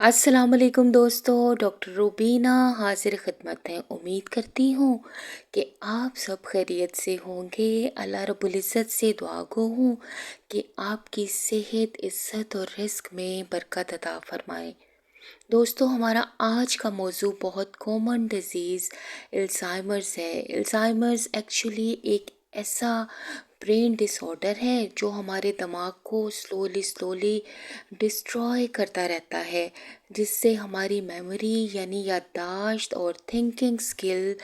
अस्सलाम वालेकुम दोस्तों, डॉक्टर रूबीना हाजिर खिदमत है। उम्मीद करती हूँ कि आप सब खैरियत से होंगे। अल्लाह रब्बुल इज़्ज़त से दुआ गो हूँ कि आपकी सेहत, इज़्ज़त और रिज़्क में बरकत अता फ़रमाए। दोस्तों, हमारा आज का मौजू बहुत कॉमन डिज़ीज़ अल्ज़ाइमर्स है। अल्ज़ाइमर्स एक्चुअली एक ऐसा ब्रेन डिसऑर्डर है जो हमारे दिमाग को स्लोली स्लोली डिस्ट्रॉय करता रहता है, जिससे हमारी मेमोरी यानी याददाश्त और थिंकिंग स्किल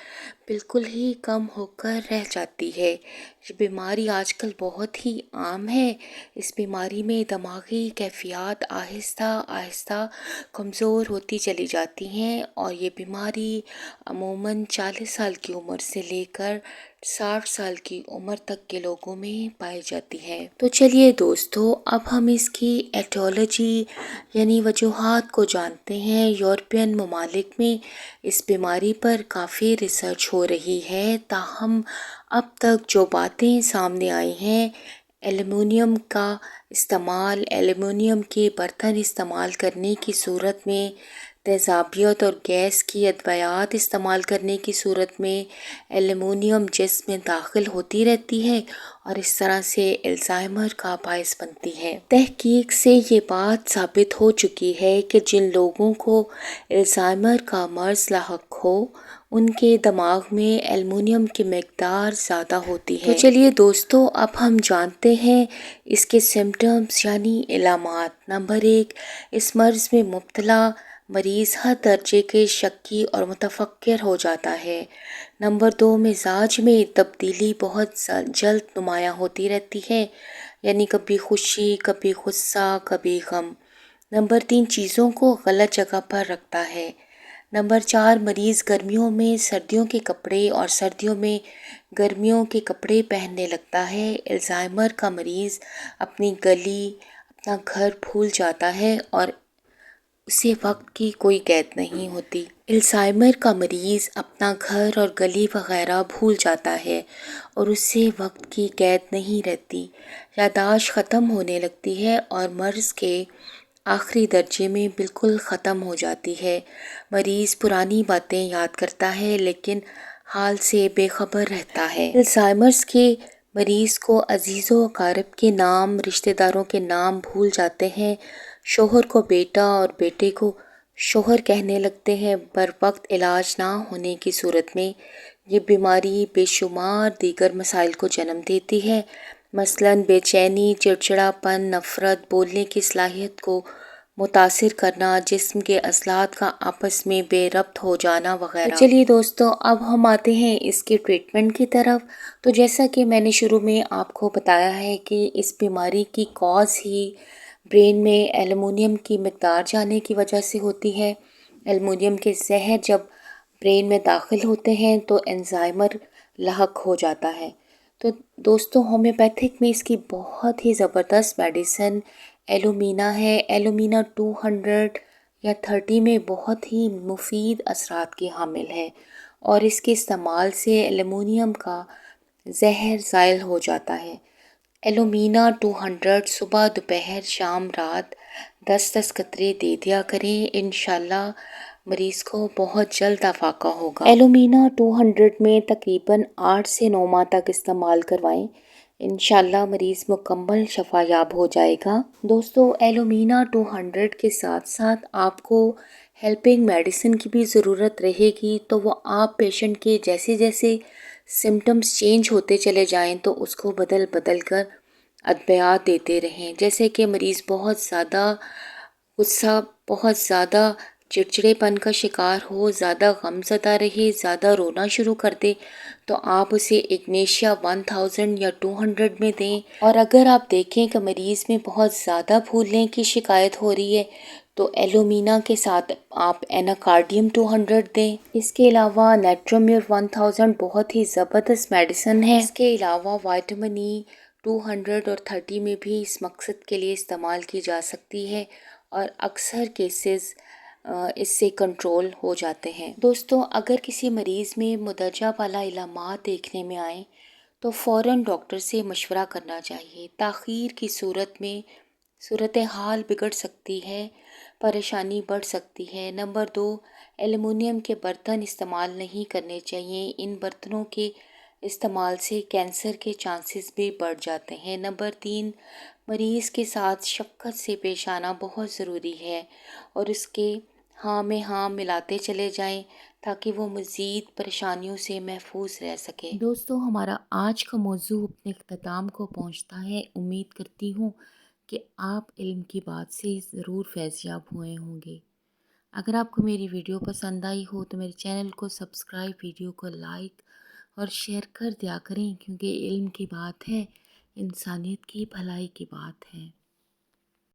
बिल्कुल ही कम होकर रह जाती है। ये बीमारी आजकल बहुत ही आम है। इस बीमारी में दिमागी कैफियत आहिस्ता आहिस्ता कमज़ोर होती चली जाती हैं और ये बीमारी अमूमन 40 साल की उम्र से लेकर 60 साल की उम्र तक के लोगों में पाई जाती है। तो चलिए दोस्तों, अब हम इसकी एटियोलॉजी यानी वजूहात को जानते हैं। यूरोपियन ममालिक में इस बीमारी पर काफ़ी रिसर्च हो रही है, ताहम अब तक जो बातें सामने आई हैं, एल्युमिनियम के बर्तन इस्तेमाल करने की सूरत में, तेज़ाबियत और गैस की अद्वियात इस्तेमाल करने की सूरत में एल्युमिनियम जिस्म में दाखिल होती रहती है और इस तरह से अल्ज़ाइमर का बायस बनती है। तहकीक से ये बात साबित हो चुकी है कि जिन लोगों को अल्ज़ाइमर का मर्ज़ लाहक हो, उनके दिमाग में एल्युमिनियम की मिकदार ज़्यादा होती है। तो चलिए दोस्तों, अब हम जानते हैं इसके सिम्टम्स यानी इलामात। नंबर 1, इस मर्ज़ में मुब्तला मरीज़ हर दर्जे के शक्की और मुतफक्किर हो जाता है। नंबर 2, मिजाज में तब्दीली बहुत जल्द नुमायाँ होती रहती है, यानी कभी खुशी, कभी गुस्सा, कभी गम। नंबर 3, चीज़ों को गलत जगह पर रखता है। नंबर 4, मरीज़ गर्मियों में सर्दियों के कपड़े और सर्दियों में गर्मियों के कपड़े पहनने लगता है। अल्ज़ाइमर का मरीज़ अपनी गली, अपना घर भूल जाता है और उसे वक्त की कोई कैद नहीं होती। अल्ज़ाइमर का मरीज़ अपना घर और गली वगैरह भूल जाता है और उससे वक्त की कैद नहीं रहती। यादाश्त ख़त्म होने लगती है और मर्ज़ के आखिरी दर्जे में बिल्कुल ख़त्म हो जाती है। मरीज़ पुरानी बातें याद करता है लेकिन हाल से बेखबर रहता है। अल्ज़ाइमर्स के मरीज़ को अजीज़ व अकारिब के नाम, रिश्तेदारों के नाम भूल जाते हैं। शोहर को बेटा और बेटे को शोहर कहने लगते हैं। बर वक्त इलाज ना होने की सूरत में ये बीमारी बेशुमार दीगर मसाइल को जन्म देती है, मसलन बेचैनी, चिड़चिड़ापन, नफ़रत, बोलने की सलाहियत को मुतासिर करना, जिस्म के अज़लात का आपस में बेरब्त हो जाना वगैरह। तो चलिए दोस्तों, अब हम आते हैं इसके ट्रीटमेंट की तरफ। तो जैसा कि मैंने शुरू में आपको बताया है कि इस बीमारी की कॉज ही ब्रेन में एल्युमिनियम की मिकदार जाने की वजह से होती है। एल्युमिनियम के जहर जब ब्रेन में दाखिल होते हैं तो एल्ज़ाइमर लाहक हो जाता है। तो दोस्तों, होम्योपैथिक में इसकी बहुत ही ज़बरदस्त मेडिसिन एलुमिना है। एलुमिना 200 या 30 में बहुत ही मुफीद असरात की हामिल है और इसके इस्तेमाल से एल्युमिनियम का जहर ज़ाइल हो जाता है। एलुमिना 200 सुबह, दोपहर, शाम, रात 10-10 कतरे दे दिया करें। इंशाल्लाह मरीज़ को बहुत जल्द अफाका होगा। एलुमिना 200 में तकरीबन 8 से 9 माह तक इस्तेमाल करवाएं। इंशाल्लाह मरीज़ मुकम्मल शफायाब हो जाएगा। दोस्तों, एलुमिना 200 के साथ साथ आपको हेल्पिंग मेडिसिन की भी ज़रूरत रहेगी, तो वो आप पेशेंट के जैसे जैसे सिम्टम्स चेंज होते चले जाएं तो उसको बदल बदल कर अद्वियात देते रहें। जैसे कि मरीज़ बहुत ज़्यादा गुस्सा, बहुत ज़्यादा चिड़चिड़ेपन का शिकार हो, ज़्यादा गमज़दा रहे, ज़्यादा रोना शुरू कर दे, तो आप उसे इग्नेशिया 1000 या 200 में दें। और अगर आप देखें कि मरीज़ में बहुत ज़्यादा भूलने की शिकायत हो रही है तो एलुमिना के साथ आप एनाकार्डियम 200 दें। इसके अलावा नेट्रोम्यूर 1000 बहुत ही ज़बरदस्त मेडिसिन है। इसके अलावा विटामिन ई 200 और 30 में भी इस मकसद के लिए इस्तेमाल की जा सकती है और अक्सर केसेस इससे कंट्रोल हो जाते हैं। दोस्तों, अगर किसी मरीज़ में मुदर्जा वाला इलामात देखने में आए तो फ़ौरन डॉक्टर से मशवरा करना चाहिए। ताख़ीर की सूरत में सूरत हाल बिगड़ सकती है। پریشانی بڑھ سکتی ہے۔ نمبر 2، ایلومینیم کے برتن استعمال نہیں کرنے چاہیے۔ ان برتنوں کے استعمال سے کینسر کے چانسز بھی بڑھ جاتے ہیں۔ نمبر 3، مریض کے ساتھ شفقت سے پیش آنا بہت ضروری ہے اور اس کے ہاں میں ہاں ملاتے چلے جائیں تاکہ وہ مزید پریشانیوں سے محفوظ رہ سکے۔ دوستو، ہمارا آج کا موضوع اپنے اختتام کو پہنچتا ہے۔ امید کرتی ہوں کہ آپ علم کی بات سے ضرور فیض یاب ہوئے ہوں گے۔ اگر آپ کو میری ویڈیو پسند آئی ہو تو میرے چینل کو سبسکرائب، ویڈیو کو لائک اور شیئر کر دیا کریں، کیونکہ علم کی بات ہے، انسانیت کی بھلائی کی بات ہے۔